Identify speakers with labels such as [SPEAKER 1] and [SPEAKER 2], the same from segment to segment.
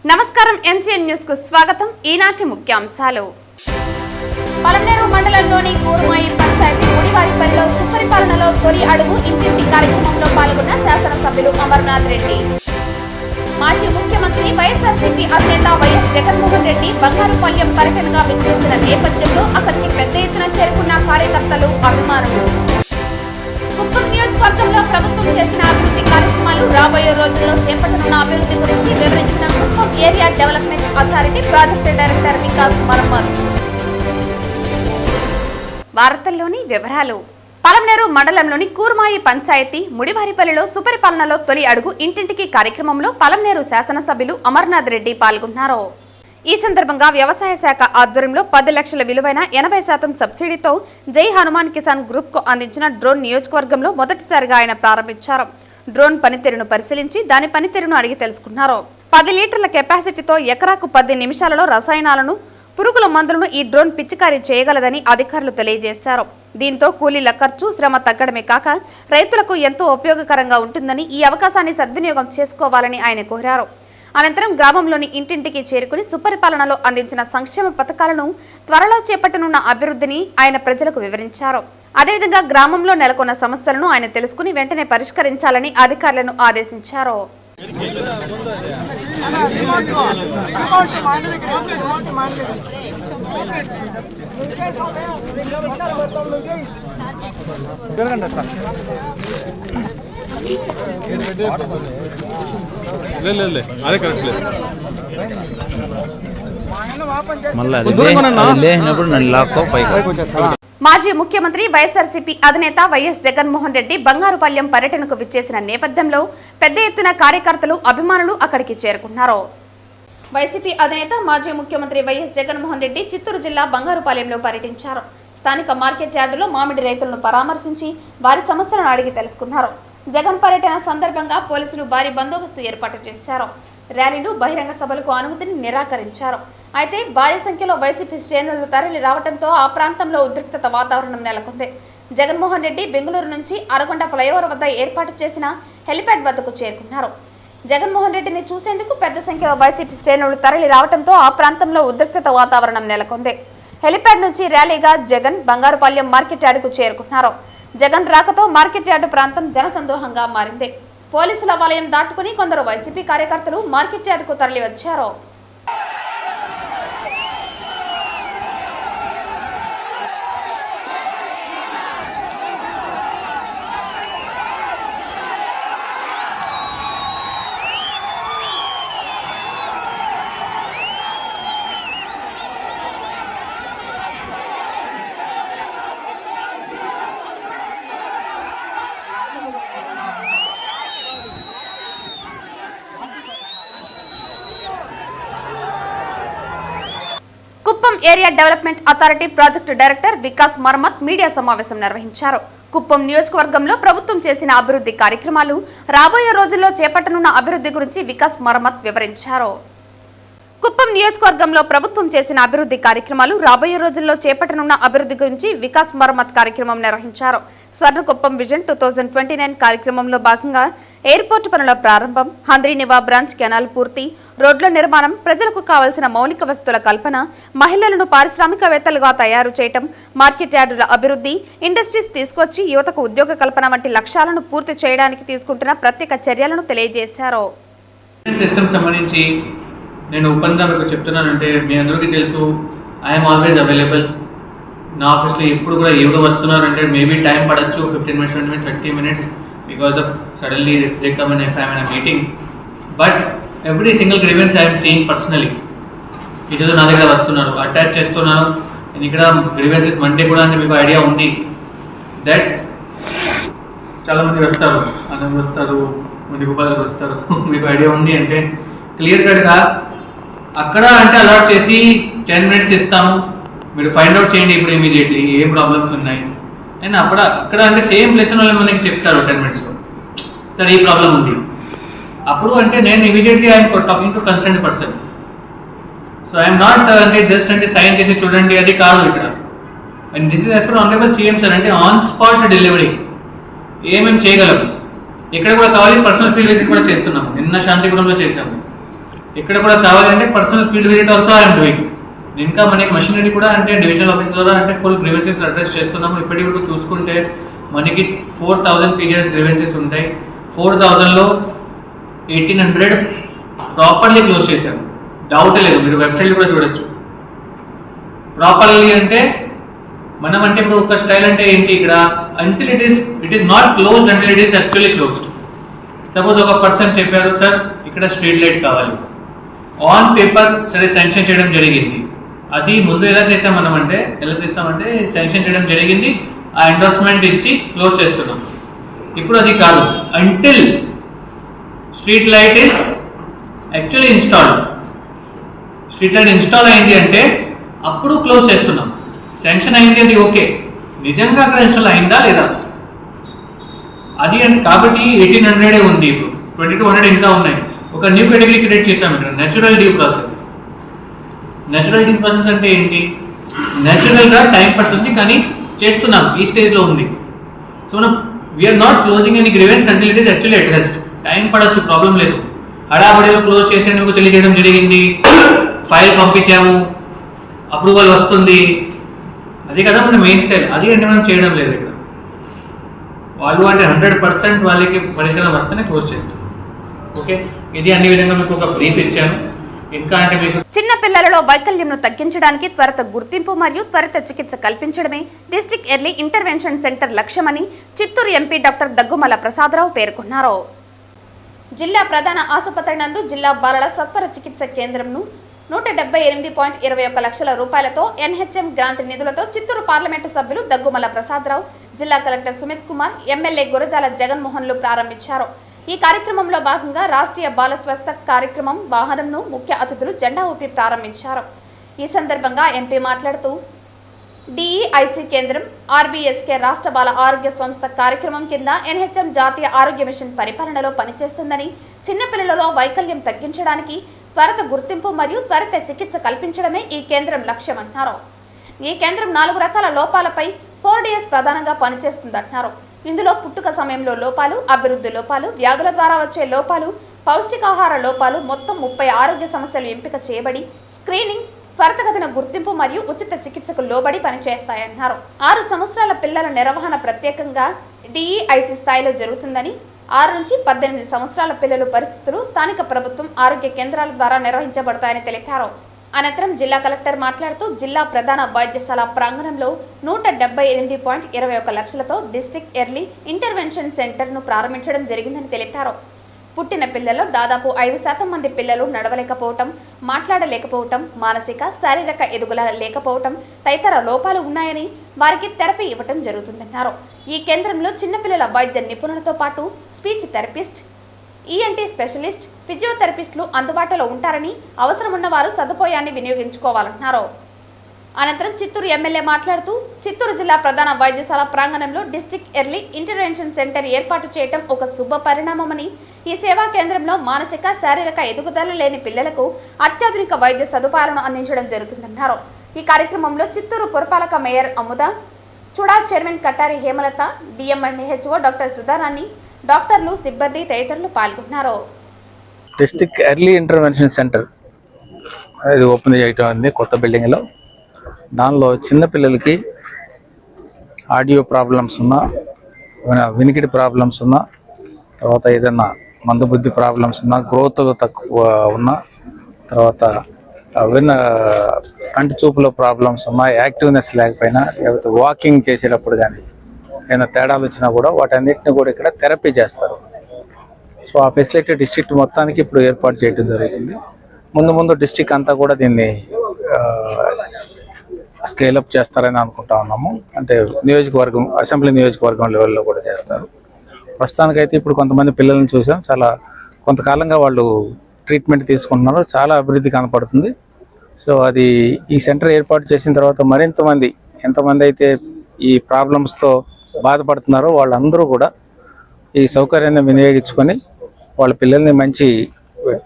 [SPEAKER 1] నమస్కారం MCN news కు స్వాగతం. ఈనాటి ముఖ్యాంశాలు. పలమనేరు మండలంలోని కూర్మాయి పంచాయతీ ముడివారిపల్లిలో సుపరిపాలనలో తొలి అడుగు ఇంటింటి కార్యక్రమంలో పాల్గొన్న శాసనసభ్యులు అమర్నాథ్ రెడ్డి. మాజీ ముఖ్యమంత్రి వైఎస్ఆర్సీపీ అధినేత వైఎస్ జగన్మోహన్ రెడ్డి బంగారుపాళ్యం పర్యటనగా విచ్చేసిన నేపథ్యంలో అక్కడికి పెద్ద ఎత్తున చేరుకున్న కార్యకర్తలు, అభిమానులు. కుప్పం నియోజకవర్గంలో ప్రభుత్వం చేసిన అభివృద్ధి కార్యక్రమాలు, రాబోయే రోజుల్లో చేపట్టనున్న అభివృద్ధి గురించి వివరించిన Kuppam area development authority project director Vikas Marammat. వార్తల్లోని వివరాలు. పలమనేరు మండలంలోని కూర్మాయి పంచాయతీ ముడివారిపల్లిలో సుపరిపాలనలో తొలి అడుగు ఇంటింటికి కార్యక్రమంలో పలమనేరు శాసనసభ్యులు అమర్నాథ్ రెడ్డి పాల్గొన్నారు. ఈ సందర్భంగా వ్యవసాయ శాఖ ఆధ్వర్యంలో 10 లక్షల విలువైన 80% సబ్సిడీతో జై హనుమాన్ కిసాన్ గ్రూప్ కు అందించిన డ్రోన్ నియోజకవర్గంలో మొదటిసారిగా ఆయన ప్రారంభించారు. డ్రోన్ పనితీరును పరిశీలించి దాని పనితీరును అడిగి తెలుసుకున్నారు. 10 లీటర్ల కెపాసిటీతో ఎకరాకు 10 నిమిషాలలో రసాయనాలను, పురుగుల మందులను ఈ డ్రోన్ పిచికారీ చేయగలదని అధికారులు తెలియజేశారు. దీంతో కూలీల ఖర్చు, శ్రమ తగ్గడమే కాక రైతులకు ఎంతో ఉపయోగకరంగా ఉంటుందని, ఈ అవకాశాన్ని సద్వినియోగం చేసుకోవాలని ఆయన కోరారు. అనంతరం గ్రామంలోని ఇంటింటికి చేరుకుని సుపరిపాలనలో అందించిన సంక్షేమ పథకాలను, త్వరలో చేపట్టనున్న అభివృద్ధిని ఆయన ప్రజలకు వివరించారు. అదేవిధంగా గ్రామంలో నెలకొన్న సమస్యలను ఆయన తెలుసుకుని వెంటనే పరిష్కరించాలని అధికారులను ఆదేశించారు.
[SPEAKER 2] అదే కరెక్ట్ లేదు.
[SPEAKER 1] మాజీ ముఖ్యమంత్రి వైఎస్ఆర్సీపీ అధినేత వైఎస్ జగన్మోహన్ రెడ్డి బంగారుపాళ్యం పర్యటనకు విచ్చేసిన నేపథ్యంలో పెద్ద ఎత్తున కార్యకర్తలు, అభిమానులు అక్కడికి చేరుకున్నారు. వైసీపీ అధినేత మాజీ ముఖ్యమంత్రి వైఎస్ జగన్మోహన్ రెడ్డి చిత్తూరు జిల్లా బంగారుపాళ్యంలో పర్యటించారు. స్థానిక మార్కెట్ యార్డులో మామిడి రైతులను పరామర్శించి వారి సమస్యలను అడిగి తెలుసుకున్నారు. జగన్ పర్యటన సందర్భంగా పోలీసులు భారీ బందోబస్తు ఏర్పాటు చేశారు. ర్యాలీలు, బహిరంగ సభలకు అనుమతిని నిరాకరించారు. అయితే భారీ సంఖ్యలో వైసీపీ శ్రేణులు తరలి రావడంతో ఆ ప్రాంతంలో ఉద్రిక్తత వాతావరణం నెలకొంది. జగన్మోహన్ రెడ్డి బెంగళూరు నుంచి అరగొండ ఫ్లైఓవర్ వద్ద ఏర్పాటు చేసిన హెలిప్యాడ్ వద్దకు చేరుకున్నారు. జగన్మోహన్ రెడ్డిని చూసేందుకు పెద్ద సంఖ్యలో వైసీపీ శ్రేణులు తరలి రావడంతో ఆ ప్రాంతంలో ఉద్రిక్తత వాతావరణం నెలకొంది. హెలిప్యాడ్ నుంచి ర్యాలీగా జగన్ బంగారుపాళ్యం మార్కెట్ యార్డుకు చేరుకున్నారు. జగన్ రాకతో మార్కెట్ యార్డు ప్రాంతం జనసందోహంగా మారింది. పోలీసుల వలయం దాటుకుని కొందరు వైసీపీ కార్యకర్తలు మార్కెట్ యార్డుకు తరలి వచ్చారు. Kuppam area development authority project director Vikas Marammat media సమావేశం నిర్వహించారు. కుప్పం నియోజకవర్గంలో ప్రభుత్వం చేసిన అభివృద్ధి కార్యక్రమాలు, రాబోయే రోజుల్లో చేపట్టనున్న అభివృద్ధి గురించి వికాస్ మరమ్మత్ వివరించారు. కుప్పం నియోజకవర్గంలో ప్రభుత్వం చేసిన అభివృద్ధి కార్యక్రమాలు, రాబోయే రోజుల్లో చేపట్టనున్న అభివృద్ధి గురించి వికాస్ మరమ్మత్ కార్యక్రమం నిర్వహించారు. స్వర్ణకుప్పం విజన్ 2029 కార్యక్రమంలో భాగంగా ఎయిర్పోర్టు పనుల ప్రారంభం, హంద్రీనివా బ్రాంచ్ కెనాల్ పూర్తి, రోడ్ల నిర్మాణం, ప్రజలకు కావలసిన మౌలిక వసతుల కల్పన, మహిళలను పారిశ్రామికవేత్తలుగా తయారు చేయటం, మార్కెట్ యార్డుల అభివృద్ధి, ఇండస్ట్రీస్ తీసుకొచ్చి యువతకు ఉద్యోగ కల్పన వంటి లక్ష్యాలను పూర్తి చేయడానికి తీసుకుంటున్న ప్రత్యేక చర్యలను తెలియజేశారు.
[SPEAKER 2] నేను ఓపెన్గా మీకు చెప్తున్నానంటే, మీ అందరికీ తెలుసు, ఐఎమ్ ఆల్వేస్ అవైలబుల్. నా ఆఫీస్లో ఎప్పుడు కూడా ఎవరు వస్తున్నారంటే మేబీ టైం పడచ్చు, 15 minutes, 20 minutes, 30 minutes, because of suddenly if they come and if I'm in a meeting. But every single grievance I'm seeing personally. ఈరోజు నా దగ్గర వస్తున్నారు, అటాచ్ చేస్తున్నాను. నేను ఇక్కడ గ్రీవెన్సెస్ మండే కూడా అంటే మీకు ఐడియా ఉంది దట్ చాలామంది వస్తారు, అన్నం వస్తారు, మునిగోపాలకు వస్తారు. మీకు ఐడియా ఉంది అంటే క్లియర్ కట్గా అక్కడ అంటే అలాట్ చేసి 10 minutes ఇస్తాము, మీరు ఫైండ్ అవుట్ చేయండి ఇప్పుడు ఇమీడియట్లీ ఏం ప్రాబ్లమ్స్ ఉన్నాయి. అండ్ అక్కడ అంటే సేమ్ ప్లేస్ వాళ్ళు మనకి చెప్తారు 10 minutesలో, సార్ ఈ ప్రాబ్లం ఉంది. అప్పుడు అంటే నేను immediately I'm talking to concern person. So I'm not అంటే జస్ట్ అంటే సైన్ చేసి చూడండి అది కాదు ఇక్కడ. And this is as per honourable CM sir, అంటే ఆన్ స్పాట్ డెలివరీ ఏమేమి చేయగలము, ఎక్కడ కూడా కావాలి పర్సనల్ ఫీల్డ్ విజిట్ కూడా చేస్తున్నాము. నిన్న శాంతిపురంలో చేశాము. ఇక్కడ కూడా కావాలంటే personal field visit also I'm doing. ఇంకా మనకి మషినరీ కూడా అంటే డివిజనల్ ఆఫీస్ ద్వారా అంటే ఫుల్ గ్రీవెన్సెస్ అడ్రస్ చేస్తున్నాము. ఇప్పటికి కూడా చూసుకుంటే మనకి 4000 పీజీఎస్ గ్రీవెన్సెస్ ఉంటాయి. 4000లో 1800 ప్రాపర్లీ క్లోజ్ చేశాము, డౌట్ లేదు. మీరు వెబ్సైట్ కూడా చూడొచ్చు. ప్రాపర్లీ అంటే మనం అంటే ఇప్పుడు ఒక స్టైల్ అంటే ఏంటి ఇక్కడ, until it is not closed until it is actually closed. Suppose ఒక పర్సన్ చెప్పారు, సార్ ఇక్కడ స్ట్రీట్ లైట్ కావాలి, ఆన్ పేపర్ సరే శాంక్షన్ చేయడం జరిగింది. అది ముందు ఎలా చేస్తామంటే శాంక్షన్ చేయడం జరిగింది, ఆ ఎండోర్స్మెంట్ ఇచ్చి క్లోజ్ చేస్తున్నాం. ఇప్పుడు అది కాదు, until street light is actually installed. Street light install అయింది అంటే అప్పుడు క్లోజ్ చేస్తున్నాం. శాంక్షన్ అయింది అది ఓకే, నిజంగా అక్కడ ఇన్స్టాల్ అయిందా లేదా అది అంటే కాబట్టి 1800 ఉంది. ఇప్పుడు 2200 ఇంకా ఉన్నాయి. ఒక న్యూ కేటగిరీ క్రియేట్ చేసాం ఇక్కడ, natural due process. Natural due process అంటే ఏంటి, నేచురల్గా టైం పడుతుంది కానీ చేస్తున్నాం, ఈ స్టేజ్లో ఉంది. సో మనం we are not closing any grievance until it is actually addressed. Time పడవచ్చు, ప్రాబ్లం లేదు. హడాబడిలో క్లోజ్ చేసి మీకు తెలియజేయడం జరిగింది, ఫైల్ పంపించాము, అప్రూవల్ వస్తుంది, అది కదా మన మెయిన్ స్టైల్. అది అంటే మనం చేయడం లేదు ఇక్కడ. వాళ్ళు అంటే 100% వాళ్ళకి పరిష్కారం వస్తేనే క్లోజ్ చేస్తాం. ఓకే, ఇది అన్ని విధంగా మీకు ఒక బ్రీఫ్ ఇచ్చాను. ఇంకా అంటే మీకు
[SPEAKER 1] చిన్న పిల్లలలో వైకల్యంను తగ్గించడానికి త్వరిత గుర్తింపు మరియు త్వరిత చికిత్స కల్పించడమే డిస్ట్రిక్ట్ ఎర్లీ ఇంటర్వెన్షన్ సెంటర్ లక్ష్యమని చిత్తూరు ఎంపీ డాక్టర్ దగ్గుమల ప్రసాదరావు పేర్కొన్నారు. జిల్లా ప్రధాన ఆసుపత్రి నందు జిల్లా బాలల సత్వర చికిత్స కేంద్రంను 178.21 లక్షల రూపాయలతో ఎన్హెచ్ఎం గ్రాంట్ నిధులతో చిత్తూరు పార్లమెంటు సభ్యులు దగ్గుమల ప్రసాదరావు, జిల్లా కలెక్టర్ సుమిత్ కుమార్, ఎమ్మెల్యే గురజాల జగన్మోహన్లు ప్రారంభించారు. ఈ కార్యక్రమంలో భాగంగా రాష్ట్రీయ బాల స్వస్థ కార్యక్రమం వాహనంను ముఖ్య అతిథులు జెండా ఊపి ప్రారంభించారు. ఈ సందర్భంగా ఎంపీ మాట్లాడుతూ డిఈఐసి కేంద్రం, ఆర్బీఎస్కే రాష్ట్ర బాల ఆరోగ్య సంస్థ కార్యక్రమం కింద ఎన్హెచ్ఎం జాతీయ ఆరోగ్య మిషన్ పరిపాలనలో పనిచేస్తుందని, చిన్నపిల్లలలో వైకల్యం తగ్గించడానికి త్వరిత గుర్తింపు మరియు త్వరిత చికిత్స కల్పించడమే ఈ కేంద్రం లక్ష్యమన్నారు. ఈ కేంద్రం 4 రకాల లోపాలపై 4DS ప్రధానంగా పనిచేస్తుందన్నారు. ఇందులో పుట్టుక సమయంలో లోపాలు, అభివృద్ధి లోపాలు, వ్యాధుల ద్వారా వచ్చే లోపాలు, పౌష్టికాహార లోపాలు, మొత్తం 30 ఆరోగ్య సమస్యలు ఎంపిక చేయబడి స్క్రీనింగ్, త్వరితగతిన గుర్తింపు మరియు ఉచిత చికిత్సకు లోబడి పనిచేస్తాయన్నారు. 6 సంవత్సరాల పిల్లల నిర్వహణ ప్రత్యేకంగా డిఈఐసి స్థాయిలో జరుగుతుందని, 6 నుంచి 18 సంవత్సరాల పిల్లల పరిస్థితులు స్థానిక ప్రభుత్వం ఆరోగ్య కేంద్రాల ద్వారా నిర్వహించబడతాయని తెలిపారు. అనంతరం జిల్లా కలెక్టర్ మాట్లాడుతూ జిల్లా ప్రధాన వైద్యశాల ప్రాంగణంలో 178.21 లక్షలతో డిస్ట్రిక్ట్ ఎర్లీ ఇంటర్వెన్షన్ సెంటర్ను ప్రారంభించడం జరిగిందని తెలిపారు. పుట్టిన పిల్లల్లో దాదాపు 5% మంది పిల్లలు నడవలేకపోవటం, మాట్లాడలేకపోవటం, మానసిక శారీరక ఎదుగుదల లేకపోవటం తదితర లోపాలు ఉన్నాయని వారికి థెరపీ ఇవ్వటం జరుగుతుందన్నారు. ఈ కేంద్రంలో చిన్నపిల్లల వైద్య నిపుణులతో పాటు స్పీచ్ థెరపిస్ట్, ఈఎన్టీ స్పెషలిస్ట్, ఫిజియోథెరపిస్టులు అందుబాటులో ఉంటారని, అవసరం ఉన్నవారు సదుపాయాన్ని వినియోగించుకోవాలన్నారు. అనంతరం చిత్తూరు ఎమ్మెల్యే మాట్లాడుతూ చిత్తూరు జిల్లా ప్రధాన వైద్యశాల ప్రాంగణంలో డిస్ట్రిక్ట్ ఎర్లీ ఇంటర్వెన్షన్ సెంటర్ ఏర్పాటు చేయడం ఒక శుభ పరిణామమని, ఈ సేవా కేంద్రంలో మానసిక శారీరక ఎదుగుదల లేని పిల్లలకు అత్యాధునిక వైద్య సదుపాయాలను అందించడం జరుగుతుందన్నారు. ఈ కార్యక్రమంలో చిత్తూరు పురపాలక mayor Amuda, CUDA chairman Kattari Hemalatha, DM and HO doctor Sudharani, డాక్టర్లు, సిబ్బంది తదితరులు పాల్గొన్నారు.
[SPEAKER 3] డిస్ట్రిక్ట్ ఎర్లీ ఇంటర్వెన్షన్ సెంటర్ ఇది ఓపెన్ చేయటం అనేది కొత్త బిల్డింగ్లో. దానిలో చిన్నపిల్లలకి ఆడియో ప్రాబ్లమ్స్ ఉన్నా, వినికిడి ప్రాబ్లమ్స్ ఉన్నా, తర్వాత ఏదైనా మందబుద్ధి ప్రాబ్లమ్స్ ఉన్నా, గ్రోత్ తక్కువ ఉన్నా, తర్వాత కంటి చూపులో ప్రాబ్లమ్స్ ఉన్నా, యాక్టివ్నెస్ లేకపోయినా, లేకపోతే వాకింగ్ చేసేటప్పుడు కానీ ఏదైనా తేడాలు వచ్చినా కూడా వాటన్నిటిని కూడా ఇక్కడ థెరపీ చేస్తారు. సో ఆ ఫెసిలిటీ డిస్ట్రిక్ట్ మొత్తానికి ఇప్పుడు ఏర్పాటు చేయడం జరుగుతుంది. ముందు డిస్ట్రిక్ట్ అంతా కూడా దీన్ని స్కేలప్ చేస్తారని అనుకుంటా ఉన్నాము. అంటే నియోజకవర్గం, అసెంబ్లీ నియోజకవర్గం లెవెల్లో కూడా చేస్తారు. ప్రస్తుతానికైతే ఇప్పుడు కొంతమంది పిల్లల్ని చూసాం, చాలా కొంతకాలంగా వాళ్ళు ట్రీట్మెంట్ తీసుకుంటున్నారు, చాలా అభివృద్ధి కనపడుతుంది. సో అది ఈ సెంటర్ ఏర్పాటు చేసిన తర్వాత మరింత మంది, ఎంతమంది అయితే ఈ ప్రాబ్లమ్స్తో బాధపడుతున్నారో వాళ్ళందరూ కూడా ఈ సౌకర్యాన్ని వినియోగించుకొని వాళ్ళ పిల్లల్ని మంచి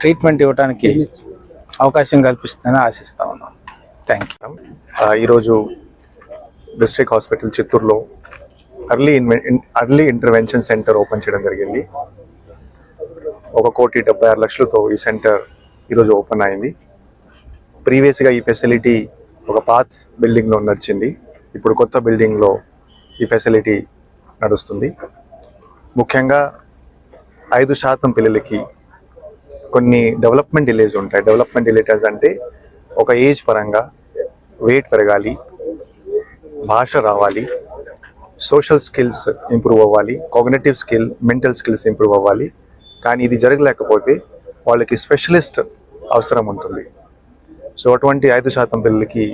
[SPEAKER 3] ట్రీట్మెంట్ ఇవ్వడానికి అవకాశం కల్పిస్తుందని ఆశిస్తా ఉన్నాం. Thank you.
[SPEAKER 4] ఈరోజు డిస్ట్రిక్ట్ హాస్పిటల్ చిత్తూరులో అర్లీ ఇంటర్వెన్షన్ సెంటర్ ఓపెన్ చేయడం జరిగింది. 1,76,00,000 ఈ సెంటర్ ఈరోజు ఓపెన్ అయింది. ప్రీవియస్గా ఈ ఫెసిలిటీ ఒక పాత్ బిల్డింగ్లో నడిచింది. ఇప్పుడు కొత్త బిల్డింగ్లో ఈ ఫెసిలిటీ నడుస్తుంది. ముఖ్యంగా 5% పిల్లలకి కొన్ని డెవలప్మెంట్ డిలేస్ ఉంటాయి. డెవలప్మెంట్ డిలేస్ అంటే ఒక ఏజ్ పరంగా వెయిట్ పెరగాలి, భాష రావాలి, సోషల్ స్కిల్స్ ఇంప్రూవ్ అవ్వాలి, cognitive skill, mental skills improve అవ్వాలి. కానీ ఇది జరగలేకపోతే వాళ్ళకి స్పెషలిస్ట్ అవసరం ఉంటుంది. సో అటువంటి 5% పిల్లలకి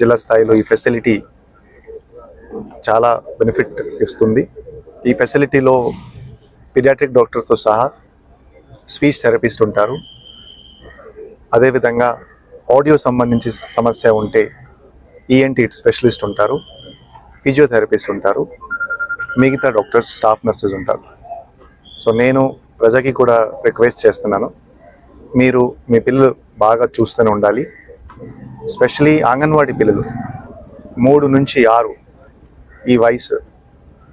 [SPEAKER 4] జిల్లా స్థాయిలో ఈ ఫెసిలిటీ చాలా బెనిఫిట్ ఇస్తుంది. ఈ ఫెసిలిటీలో పీడియాట్రిక్ డాక్టర్స్తో సహా స్పీచ్ థెరపిస్ట్ ఉంటారు. అదేవిధంగా ఆడియో సంబంధించి సమస్య ఉంటే ఈఎన్టీ స్పెషలిస్ట్ ఉంటారు, ఫిజియోథెరపిస్ట్ ఉంటారు, మిగతా డాక్టర్స్, స్టాఫ్ నర్సెస్ ఉంటారు. సో నేను ప్రజకి కూడా రిక్వెస్ట్ చేస్తున్నాను, మీరు మీ పిల్లలు బాగా చూస్తూనే ఉండాలి. స్పెషలీ అంగన్వాడీ పిల్లలు 3 నుంచి 6 ఈ వయసు,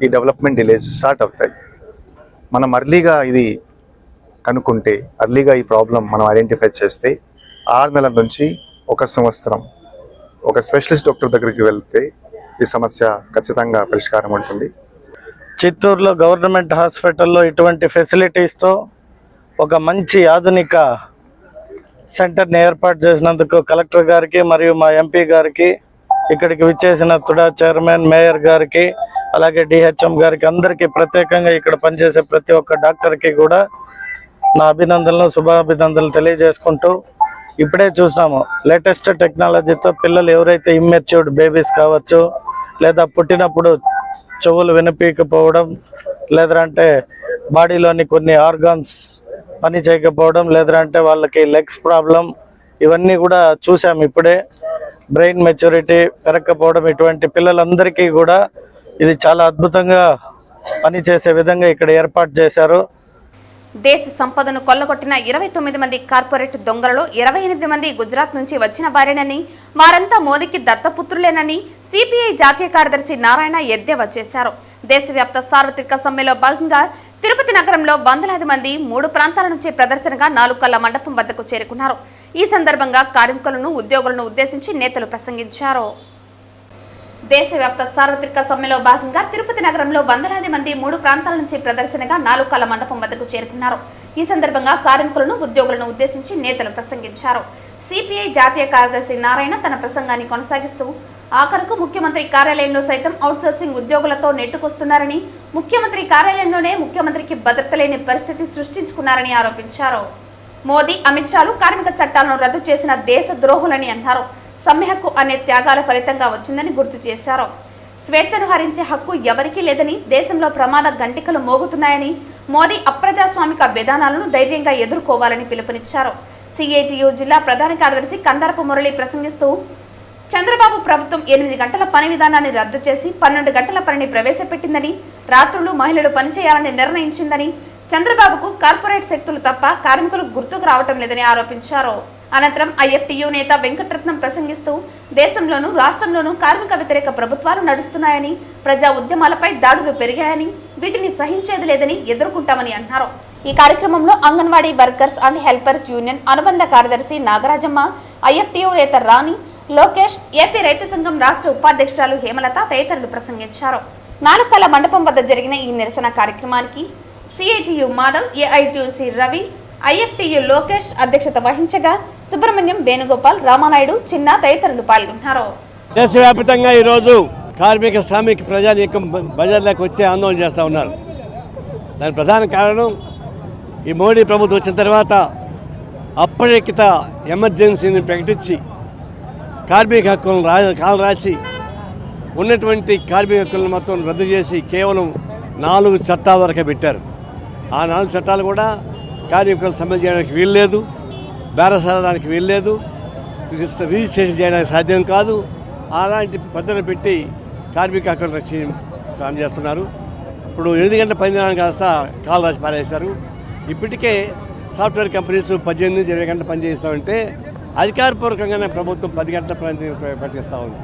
[SPEAKER 4] ఈ డెవలప్మెంట్ డిలేస్ స్టార్ట్ అవుతాయి. మనం అర్లీగా ఇది కనుక్కుంటే, అర్లీగా ఈ ప్రాబ్లం మనం ఐడెంటిఫై చేస్తే 6 నెలల నుంచి 1 సంవత్సరం ఒక స్పెషలిస్ట్ డాక్టర్ దగ్గరికి వెళ్తే ఈ సమస్య ఖచ్చితంగా పరిష్కారం ఉంటుంది.
[SPEAKER 5] చిత్తూరులో గవర్నమెంట్ హాస్పిటల్లో ఇటువంటి ఫెసిలిటీస్తో ఒక మంచి ఆధునిక సెంటర్ని ఏర్పాటు చేసినందుకు కలెక్టర్ గారికి మరియు మా ఎంపీ గారికి, ఇక్కడికి విచ్చేసిన తుడా చైర్మన్, మేయర్ గారికి, అలాగే డిహెచ్ఎం గారికి, అందరికీ ప్రత్యేకంగా ఇక్కడ పనిచేసే ప్రతి ఒక్క డాక్టర్కి కూడా నా అభినందనలు, శుభాభినందనలు తెలియజేసుకుంటూ, ఇప్పుడే చూసినాము లేటెస్ట్ టెక్నాలజీతో పిల్లలు ఎవరైతే ఇమ్మెచ్యూర్డ్ బేబీస్ కావచ్చు, లేదా పుట్టినప్పుడు చెవులు వినిపించకపోవడం, లేదంటే బాడీలోని కొన్ని ఆర్గాన్స్ పని చేయకపోవడం, లేదంటే వాళ్ళకి లెగ్స్ ప్రాబ్లం, ఇవన్నీ కూడా చూసాము ఇప్పుడే. బ్రెయిన్ మెచ్యూరిటీ పెరగకపోవడం, ఇటువంటి పిల్లలందరికీ కూడా ఇది చాలా అద్భుతంగా పనిచేసే విధంగా ఇక్కడ ఏర్పాటు చేశారు.
[SPEAKER 1] దేశ సంపదను కొల్లగొట్టిన 29 మంది కార్పొరేట్ దొంగలలో 28 మంది గుజరాత్ నుంచి వచ్చిన వారేనని, వారంతా మోదీకి దత్తపుత్రులేనని సిపిఐ జాతీయ కార్యదర్శి నారాయణ ఎద్దేవా చేశారు. దేశవ్యాప్త సార్వత్రిక సమ్మెలో భాగంగా తిరుపతి నగరంలో వందలాది మంది 3 ప్రాంతాల నుంచి ప్రదర్శనగా 4 కళ్ల మండపం వద్దకు చేరుకున్నారు. ఈ సందర్భంగా కార్మికులను, ఉద్యోగులను ఉద్దేశించి నేతలు ప్రసంగించారు. దేశవ్యాప్త సార్వత్రిక సమ్మెలో భాగంగా తిరుపతి నగరంలో వందలాది మంది 3 ప్రాంతాల నుంచి ప్రదర్శనగా 4 కళ్ల మండపం వద్దకు చేరుకున్నారు. ఈ సందర్భంగా కార్మికులను, ఉద్యోగులను ఉద్దేశించి నేతలు ప్రసంగించారు. సిపిఐ జాతీయ కార్యదర్శి నారాయణ తన ప్రసంగాన్ని కొనసాగిస్తూ, ఆఖరకు ముఖ్యమంత్రి కార్యాలయంలో సైతం అవుట్సోర్సింగ్ ఉద్యోగులతో నెట్టుకొస్తున్నారని, ముఖ్యమంత్రి కార్యాలయంలోనే ముఖ్యమంత్రికి భద్రత లేని పరిస్థితి సృష్టించుకున్నారని ఆరోపించారు. మోదీ, అమిత్ షాలు కార్మిక చట్టాలను రద్దు చేసిన దేశ ద్రోహులని అన్నారు. సమ్మె హక్కు అనే త్యాగాల ఫలితంగా వచ్చిందని గుర్తు చేశారు. స్వేచ్ఛను హరించే హక్కు ఎవరికీ లేదని, దేశంలో ప్రమాద గంటికలు మోగుతున్నాయని, మోదీ అప్రజాస్వామిక విధానాలను ధైర్యంగా ఎదుర్కోవాలని పిలుపునిచ్చారు. సిఐటియు జిల్లా ప్రధాన కార్యదర్శి కందరపు మురళి ప్రసంగిస్తూ, చంద్రబాబు ప్రభుత్వం 8 గంటల పని విధానాన్ని రద్దు చేసి 12 గంటల పనిని ప్రవేశపెట్టిందని, రాత్రులు మహిళలు పనిచేయాలని నిర్ణయించిందని, చంద్రబాబుకు కార్పొరేట్ శక్తులు తప్ప కార్మికులు గుర్తుకు రావటం లేదని ఆరోపించారు. అనంతరం ఐఎఫ్టియు నేత వెంకటరత్నం ప్రసంగిస్తూ, దేశంలోనూ రాష్ట్రంలోనూ కార్మిక వ్యతిరేక ప్రభుత్వాలు నడుస్తున్నాయని, ప్రజా ఉద్యమాలపై దాడులు పెరిగాయని, వీటిని సహించేది లేదని ఎదుర్కొంటామని అన్నారు. ఈ కార్యక్రమంలో anganwadi workers and helpers union అనుబంధ కార్యదర్శి నాగరాజమ్మ, ఐఎఫ్టియు నేత రాణి, లోకేష్, ఏపీ రైతు సంఘం రాష్ట్ర ఉపాధ్యక్షురాలు హేమలత తదితరులు ప్రసంగించారు. 4 కళ్ల మండపం వద్ద జరిగిన ఈ నిరసన కార్యక్రమానికి CITU Madhav, AITUC Ravi, IFTU Lokesh అధ్యక్షత వహించగా సుబ్రహ్మణ్యం, వేణుగోపాల్, రామానాయుడు, చిన్న తదితరులు పాల్గొన్నారు.
[SPEAKER 6] దేశవ్యాప్తంగా ఈరోజు కార్మిక, శ్రామిక ప్రజానీకం బజార్లోకి వచ్చి ఆందోళన చేస్తూ ఉన్నారు. దాని ప్రధాన కారణం, ఈ మోడీ ప్రభుత్వం వచ్చిన తర్వాత అప్రయక్త ఎమర్జెన్సీని ప్రకటించి కార్మిక హక్కులను కాలరాసి ఉన్నటువంటి కార్మిక హక్కులను మొత్తం రద్దు చేసి కేవలం 4 చట్టాల వరకే పెట్టారు. ఆ 4 చట్టాలు కూడా కార్మికులను సమ్మె చేయడానికి వీల్లేదు, బేరసాడడానికి వీల్లేదు, రిజిస్ట్రేషన్ చేయడానికి సాధ్యం కాదు. అలాంటి పద్ధతులు పెట్టి కార్మిక హక్కులను రక్షణ చేస్తున్నారు. ఇప్పుడు 8 గంటల పని కాస్త కాలు రాసి పారేశారు. ఇప్పటికే సాఫ్ట్వేర్ కంపెనీస్ 18 నుంచి 20 గంటలు పనిచేస్తామంటే అధికారపూర్వకంగానే ప్రభుత్వం 10 గంటల పని పట్టిస్తూ ఉంది.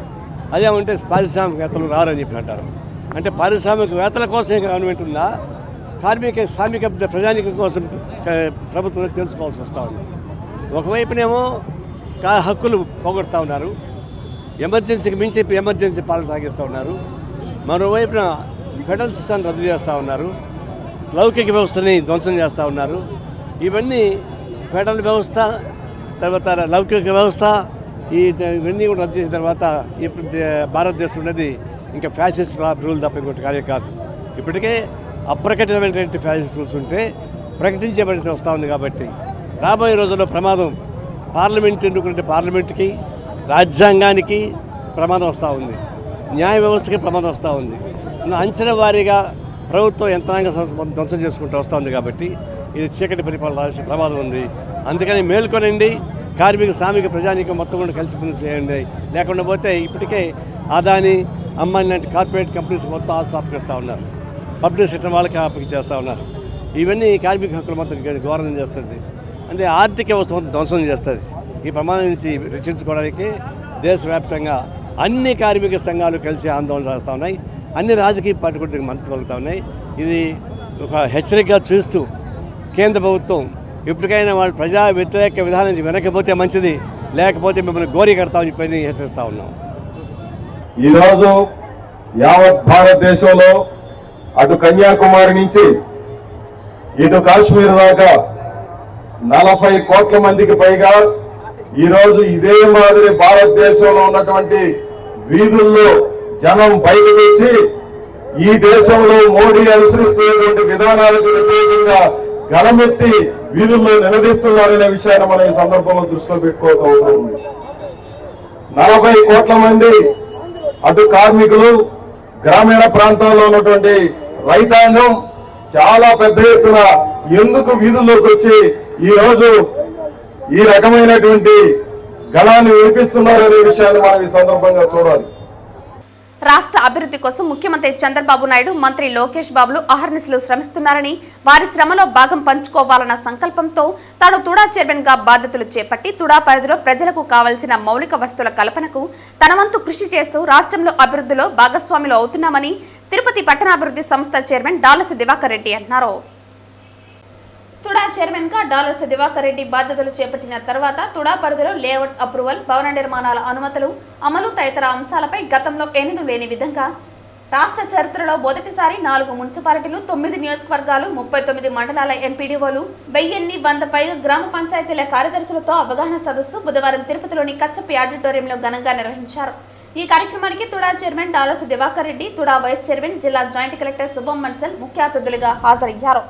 [SPEAKER 6] అదేమంటే పారిశ్రామికవేత్తలు రారని చెప్పి అంటారు. అంటే పారిశ్రామికవేత్తల కోసం గవర్నమెంట్ ఉందా, శ్రామిక ప్రజానికం కోసం ప్రభుత్వం తెలుసుకోవాల్సి వస్తూ ఉంది. ఒకవైపునేమో హక్కులు పోగొడతా ఉన్నారు, ఎమర్జెన్సీకి మించి ఎమర్జెన్సీ పాలన సాగిస్తూ ఉన్నారు. మరోవైపున ఫెడరల్ సిస్టమ్ రద్దు చేస్తూ ఉన్నారు, లౌకిక వ్యవస్థని ధ్వంసం చేస్తూ ఉన్నారు. ఇవన్నీ ఫెడరల్ వ్యవస్థ తర్వాత లౌకిక వ్యవస్థ ఇవన్నీ కూడా రద్దు చేసిన తర్వాత ఇప్పుడు భారతదేశం ఉన్నది ఇంకా ఫ్యాసిస్ట్ రూల్ తప్ప ఇంకోటి కార్యం కాదు. ఇప్పటికే అప్రకటితమైనటువంటి ఫ్యాసిస్ట్ రూల్స్ ఉంటే ప్రకటించబడి వస్తూ ఉంది. కాబట్టి రాబోయే రోజుల్లో ప్రమాదం పార్లమెంట్ ఎన్నుకుంటే పార్లమెంట్కి, రాజ్యాంగానికి ప్రమాదం వస్తూ ఉంది, న్యాయ వ్యవస్థకి ప్రమాదం వస్తూ ఉంది. అంచెల వారీగా ప్రభుత్వం యంత్రాంగ ధ్వంసం చేసుకుంటూ వస్తూ ఉంది. కాబట్టి ఇది చీకటి పరిపాలన ప్రమాదం ఉంది. అందుకని మేల్కొనండి, కార్మిక శ్రామిక ప్రజానీకం మొత్తం కూడా కలిసి పని చేయండి. లేకుండా పోతే ఇప్పటికే అదాని, అంబానీ లాంటి కార్పొరేట్ కంపెనీస్ మొత్తం ఆస్తులు అప్పగిస్తూ ఉన్నారు, పబ్లిక్ సెక్టర్ వాళ్ళకి అప్పగి చేస్తూ ఉన్నారు. ఇవన్నీ కార్మిక హక్కులు మొత్తం ఘోరం చేస్తుంది, అంటే ఆర్థిక వ్యవస్థ మొత్తం ధ్వంసం చేస్తుంది. ఈ ప్రమాదం నుంచి రక్షించుకోవడానికి దేశవ్యాప్తంగా అన్ని కార్మిక సంఘాలు కలిసి ఆందోళన చేస్తూ ఉన్నాయి, అన్ని రాజకీయ పార్టీ కూడా మద్దతు కలుగుతూ ఉన్నాయి. ఇది ఒక హెచ్చరికగా చూస్తూ కేంద్ర ప్రభుత్వం ఇప్పటికైనా వాళ్ళు ప్రజా వ్యతిరేక విధానం వెనకపోతే మంచిది, లేకపోతే మిమ్మల్ని గోరి కడతామని చెప్పి హెచ్చరిస్తూ ఉన్నాం.
[SPEAKER 7] ఈరోజు యావత్ భారతదేశంలో అటు కన్యాకుమారి నుంచి ఇటు కాశ్మీర్ దాకా 40 కోట్ల మందికి పైగా ఈరోజు ఇదే మాదిరి భారతదేశంలో ఉన్నటువంటి వీధుల్లో జనం బయటకు వచ్చి ఈ దేశంలో మోడీ అనుసరిస్తున్నటువంటి విధానాలకు వ్యతిరేకంగా గళమెత్తి వీధుల్లో నిలదీస్తున్నారనే విషయాన్ని మనం ఈ సందర్భంలో దృష్టిలో పెట్టుకోవాల్సిన అవసరం ఉంది. 40 కోట్ల మంది అటు కార్మికులు, గ్రామీణ ప్రాంతాల్లో ఉన్నటువంటి రైతాంగం చాలా పెద్ద ఎత్తున ఎందుకు వీధుల్లోకి వచ్చి ఈ రోజు ఈ రకమైనటువంటి గళాన్ని వినిపిస్తున్నారనే విషయాన్ని మనం ఈ సందర్భంగా చూడాలి.
[SPEAKER 1] రాష్ట్ర అభివృద్ధి కోసం ముఖ్యమంత్రి చంద్రబాబు నాయుడు, మంత్రి లోకేష్ బాబులు అహర్నిశలు శ్రమిస్తున్నారని, వారి శ్రమలో భాగం పంచుకోవాలన్న సంకల్పంతో తాను తుడా చైర్మన్ గా బాధ్యతలు చేపట్టి తుడా పరిధిలో ప్రజలకు కావలసిన మౌలిక వస్తువుల కల్పనకు తన వంతు కృషి చేస్తూ రాష్ట్రంలో అభివృద్ధిలో భాగస్వాములు అవుతున్నామని తిరుపతి పట్టణాభివృద్ధి సంస్థ చైర్మన్ డాలర్స్ దివాకర్ రెడ్డి అన్నారు. తుడా చైర్మన్ గా డాలర్స్ దివాకర్ రెడ్డి బాధ్యతలు చేపట్టిన తర్వాత తుడా పరిధిలో లేఅవుట్ అప్రూవల్, భవన నిర్మాణాల అనుమతులు అమలు తదితర అంశాలపై గతంలో ఎన్నడూ లేని విధంగా రాష్ట్ర చరిత్రలో మొదటిసారి 4 మున్సిపాలిటీలు, 9 నియోజకవర్గాలు, 39 మండలాల ఎంపీడీఓలు, 1100 పైగా గ్రామ పంచాయతీల కార్యదర్శులతో అవగాహన సదస్సు బుధవారం తిరుపతిలోని కచ్చపి ఆడిటోరియంలో ఘనంగా నిర్వహించారు. ఈ కార్యక్రమానికి TUDA chairman dollars Divakar Reddy, TUDA vice chairman జిల్లా జాయింట్ కలెక్టర్ శుభం మన్సల్ ముఖ్య అతిథులుగా హాజరయ్యారు.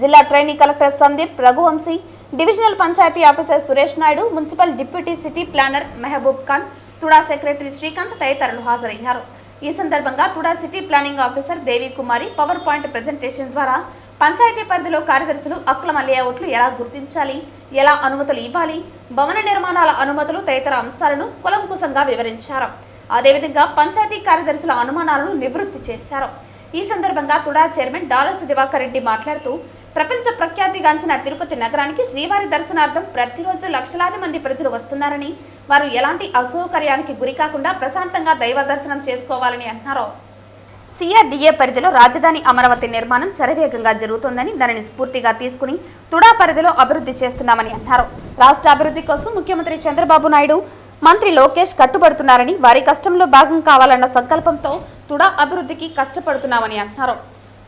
[SPEAKER 1] జిల్లా trainee collector Sandeep Raghuvanshi, divisional panchayat officer Suresh Naidu, municipal deputy city planner Mehboob Khan, TUDA secretary Srikanth తదితరులు హాజరయ్యారు. ఈ సందర్భంగా TUDA city planning officer Devi Kumari power point presentation ద్వారా పంచాయతీ పరిధిలో కార్యదర్శులు అక్రమ లేఅవుట్లు ఎలా గుర్తించాలి, ఎలా అనుమతులు ఇవ్వాలి, భవన నిర్మాణాల అనుమతులు తదితర అంశాలను కులంకుశంగా వివరించారు. అదేవిధంగా పంచాయతీ కార్యదర్శుల అనుమానాలను నివృత్తి చేశారు. ఈ సందర్భంగా తుడా చైర్మన్ డాలర్స్ దివాకర్ రెడ్డి మాట్లాడుతూ ప్రపంచ ప్రఖ్యాతిగాంచిన తిరుపతి నగరానికి శ్రీవారి దర్శనార్థం ప్రతిరోజు లక్షలాది మంది ప్రజలు వస్తున్నారని, వారు ఎలాంటి అసౌకర్యానికి గురికాకుండా ప్రశాంతంగా దైవ దర్శనం చేసుకోవాలని అన్నారు. సిఆర్డీఏ పరిధిలో రాజధాని అమరావతి నిర్మాణం శరవేగంగా జరుగుతోందని, దానిని స్ఫూర్తిగా తీసుకుని తుడా పరిధిలో అభివృద్ధి చేస్తున్నామని అన్నారు. రాష్ట్ర అభివృద్ధి కోసం ముఖ్యమంత్రి చంద్రబాబు నాయుడు, మంత్రి లోకేష్ కట్టుబడుతున్నారని, వారి కష్టంలో భాగం కావాలన్న సంకల్పంతో తుడా అభివృద్ధికి కష్టపడుతున్నామని అన్నారు.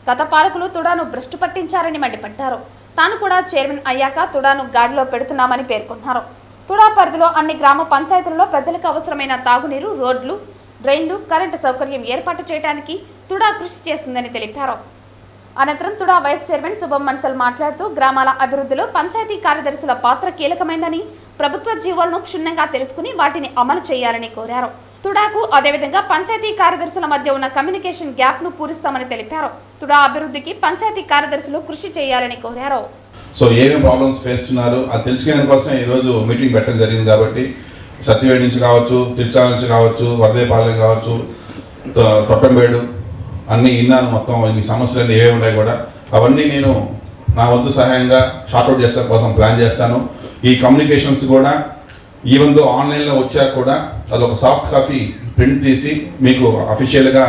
[SPEAKER 1] గత పాలకులు తుడాను భ్రష్టు పట్టించారని మండిపడ్డారు. తాను కూడా చైర్మన్ అయ్యాక తుడాను గాడిలో పెడుతున్నామని పేర్కొన్నారు. తుడా పరిధిలో అన్ని గ్రామ పంచాయతీలలో ప్రజలకు అవసరమైన తాగునీరు, రోడ్లు, డ్రైన్లు, కరెంటు సౌకర్యం ఏర్పాటు చేయడానికి తుడా కృషి చేస్తుందని తెలిపారు. అనంతరం తుడా వైస్ చైర్మన్ శుభం మన్సల్ మాట్లాడుతూ గ్రామాల అభివృద్ధిలో పంచాయతీ కార్యదర్శుల పాత్ర కీలకమైందని, ప్రభుత్వ జీవోలను క్షుణ్ణంగా తెలుసుకుని వాటిని అమలు చేయాలని కోరారు. తుడాకు అదేవిధంగా పంచాయతీ కార్యదర్శుల మధ్య ఉన్న కమ్యూనికేషన్ గ్యాప్ ను పూరిస్తామని తెలిపారు. తుడా అభివృద్ధికి పంచాయతీ కార్యదర్శులు కృషి చేయాలని కోరారు.
[SPEAKER 8] సో ఏమేమి ప్రాబ్లమ్స్ ఫేస్తున్నారో అది తెలుసుకునే కోసం ఈరోజు మీటింగ్ పెట్టడం జరిగింది. కాబట్టి సత్యవేడి నుంచి కావచ్చు, తిరుచాల నుంచి కావచ్చు, వరదేపాలెం కావచ్చు, తొట్టంబేడు అన్నీ విన్నాను. మొత్తం ఈ సమస్యలన్నీ ఏవే ఉంటాయి కూడా అవన్నీ నేను నా వంతు సహాయంగా షార్ట్అవుట్ చేసే కోసం ప్లాన్ చేస్తాను. ఈ కమ్యూనికేషన్స్ కూడా ఈవెన్ దో ఆన్లైన్లో వచ్చాక కూడా అదొక సాఫ్ట్ కాపీ ప్రింట్ తీసి మీకు అఫీషియల్గా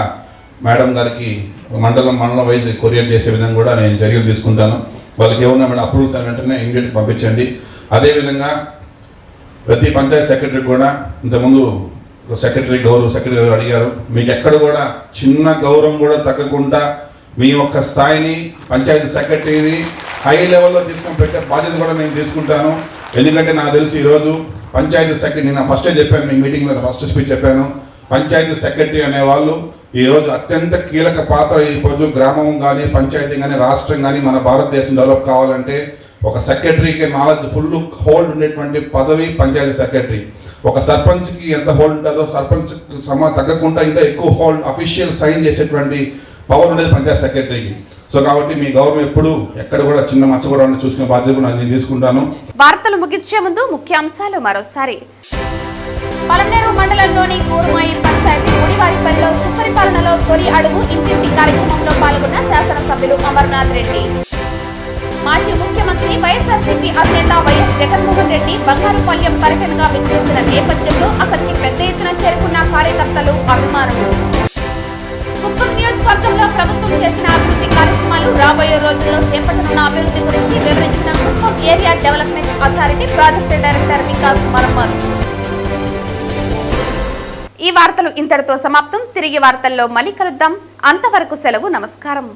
[SPEAKER 8] మేడం గారికి మండలం వైజ్ కొరియర్ చేసే విధంగా కూడా నేను చర్యలు తీసుకుంటాను. వాళ్ళకి ఏమన్నా మేడం అప్రూవల్స్ అని వెంటనే ఇమీడియట్గా పంపించండి. అదేవిధంగా ప్రతి పంచాయతీ సెక్రటరీ కూడా ఇంతకుముందు సెక్రటరీ గారు అడిగారు, మీకు ఎక్కడ కూడా చిన్న గౌరవం కూడా తగ్గకుండా మీ యొక్క స్థాయిని పంచాయతీ సెక్రటరీని హై లెవెల్లో తీసుకొని పెట్టే బాధ్యత కూడా నేను తీసుకుంటాను. ఎందుకంటే నాకు తెలిసి ఈరోజు పంచాయతీ సెక్రటరీ, నేను ఫస్టే చెప్పాను, మీ మీటింగ్లో ఫస్ట్ స్పీచ్ చెప్పాను, పంచాయతీ సెక్రటరీ అనేవాళ్ళు ఈరోజు అత్యంత కీలక పాత్ర. ఈరోజు గ్రామం కానీ పంచాయతీ కానీ రాష్ట్రం కానీ మన భారతదేశం డెవలప్ కావాలంటే ఒక సెక్రటరీకి నాలెడ్జ్ ఫుల్ హోల్డ్ ఉండేటువంటి పదవి పంచాయతీ సెక్రటరీ. ఒక సర్పంచ్కి ఎంత హోల్డ్ ఉంటుందో సర్పంచ్ తగ్గకుండా ఇంకా ఎక్కువ హోల్డ్ అఫీషియల్ సైన్ చేసేటువంటి పవర్ ఉండేది పంచాయతీ సెక్రటరీకి. సో కాబట్టి మీ గవర్నమెంట్ ఎప్పుడు ఎక్కడ కూడా చిన్న మచ్చ కూడా చూసుకునే బాధ్యత కూడా నేను తీసుకుంటాను.
[SPEAKER 1] వార్తలు ముగించే ముందు ముఖ్యాంశాలు మరోసారి. పలమనేరు మండలంలోని కూర్మాయి పంచాయతీ గుడివారిపల్లిలో సుపరిపాలనలో తొలి అడుగు ఇంటింటి కార్యక్రమంలో పాల్గొన్న శాసనసభ్యులు అమర్నాథ్ రెడ్డి. మాజీ ముఖ్యమంత్రి వైఎస్ఆర్సీపీ అధినేత వైఎస్ జగన్మోహన్ రెడ్డి బంగారుపాలెం పర్యటనగా విచ్చేసిన నేపథ్యంలో అక్కడికి పెద్ద ఎత్తున చేరుకున్న కార్యకర్తలు, అభిమానులు. కుప్పం నియోజకవర్గంలో ప్రభుత్వం చేసిన అభివృద్ధి కార్యక్రమాలు, రాబోయే రోజుల్లో చేపట్టనున్న అభివృద్ధి గురించి వివరించిన Kuppam area development authority project director Vikas Marammat. ఈ వార్తలు ఇంతటితో సమాప్తం. తిరిగి వార్తల్లో మళ్ళీ కలుద్దాం. అంతవరకు సెలవు. నమస్కారం.